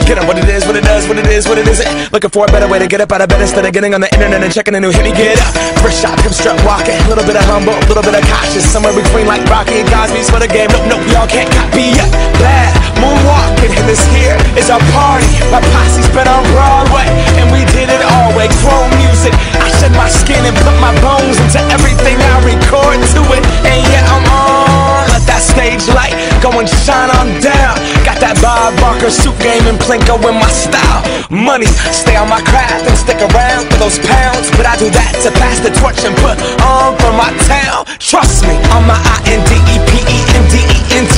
Get on what it is, what it does, what it is, what it isn't. Looking for a better way to get up out of bed instead of getting on the internet and checking a new hit. Me get up, first shot, come strut walking. A little bit of humble, a little bit of cautious. Somewhere between like Rocky and Cosby's for the game. Nope, y'all can't copy yet. Bad moonwalking, and this here is a party. My posse's been on Broadway, and we did it all way. Chrome music, I shed my skin and put my bones into everything I record to it. And yeah, I'm on. Let that stage light go and shine on down. Got that Bob Barker suit game and Plinko in my style. Money, stay on my craft and stick around for those pounds. But I do that to pass the torch and put on for my town. Trust me, on my INDEPENDENT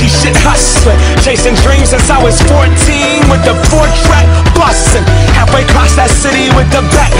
shit hustling. Chasing dreams since I was 14 with the 4-track bustin'. Halfway across that city with the back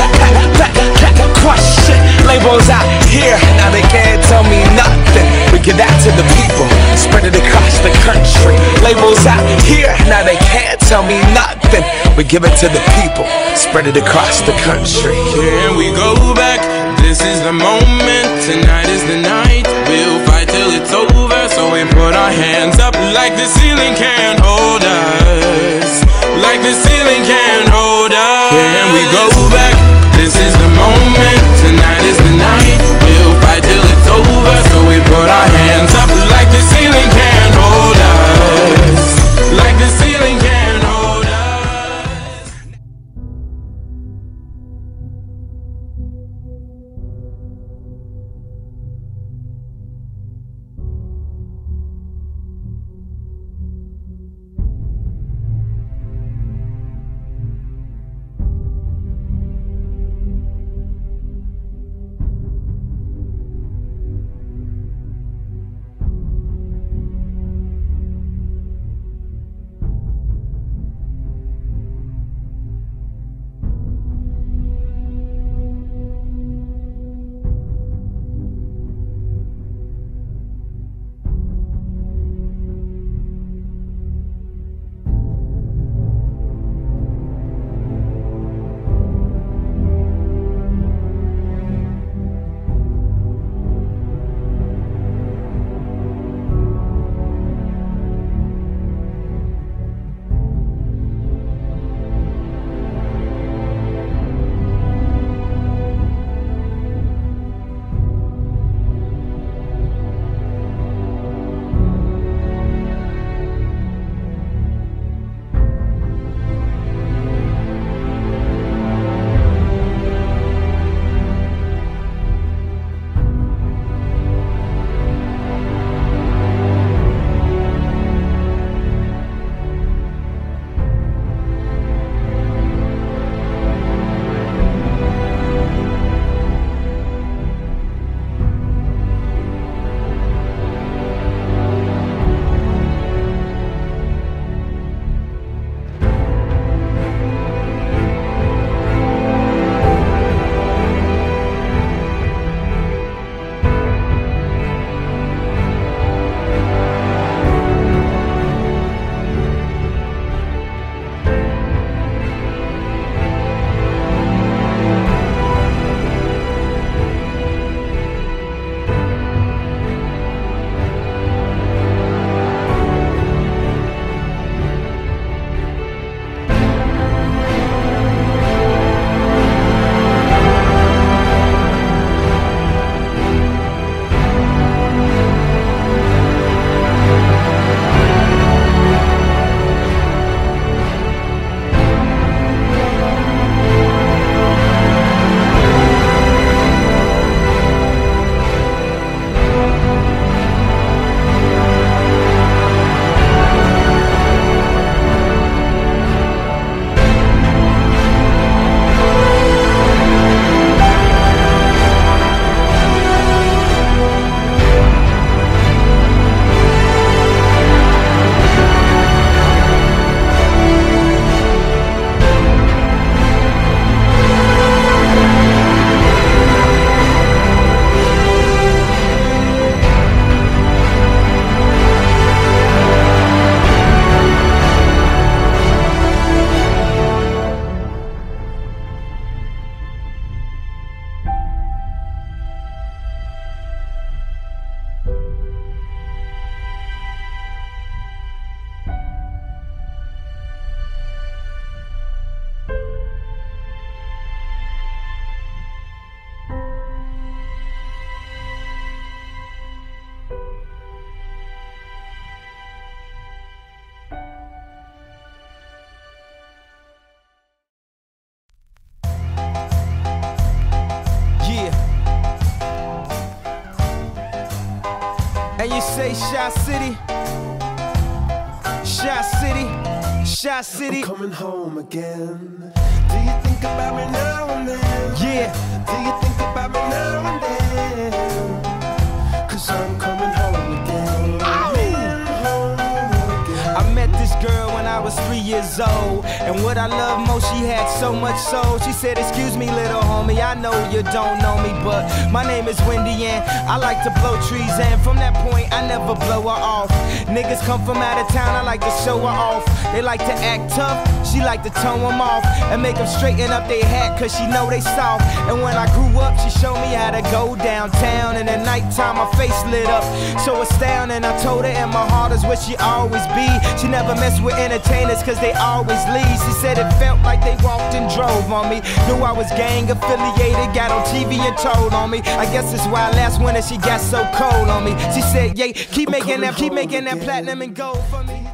crush shit. Labels out here, now they can't tell me nothing. We give that to the people, spread it across the country. Labels out here, now they can't tell me nothing. We give it to the people, spread it across the country. Here we go back, this is the moment. Tonight is the night, we'll fight till it's over. So we put our hands up like the ceiling can't hold us. Like the ceiling can't hold us. Here we go back, this is the moment. Tonight is the night, we'll fight till it's over. So we put our hands up like the ceiling can't hold us. Like the ceiling can't hold us. And you say Shy City, Shy City, Shy City. I'm coming home again. Do you think about me now and then? Yeah. Do you think about me now and then? 'Cause I'm coming home again. I met this girl when I was 3 years old, and what I love most, she had so much soul. She said, excuse me, little homie, I know you don't know me, but my name is Wendy and I like to blow trees, and from that point I never blow her off. Niggas come from out of town, I like to show her off. They like to act tough, she like to tone them off and make them straighten up their hat, cause she know they soft. And when I grew up, she showed me how to go downtown, and at nighttime my face lit up so astounding. I told her in my heart is where she always be. She never mess with entertainers cause they always leave. She said it felt like they walked and drove on me. Knew I was gang affiliated, got on TV and told on me. I guess that's why last winter she got so cold on me. She said, yeah, keep making that platinum and gold for me.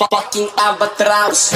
Fucking albatross.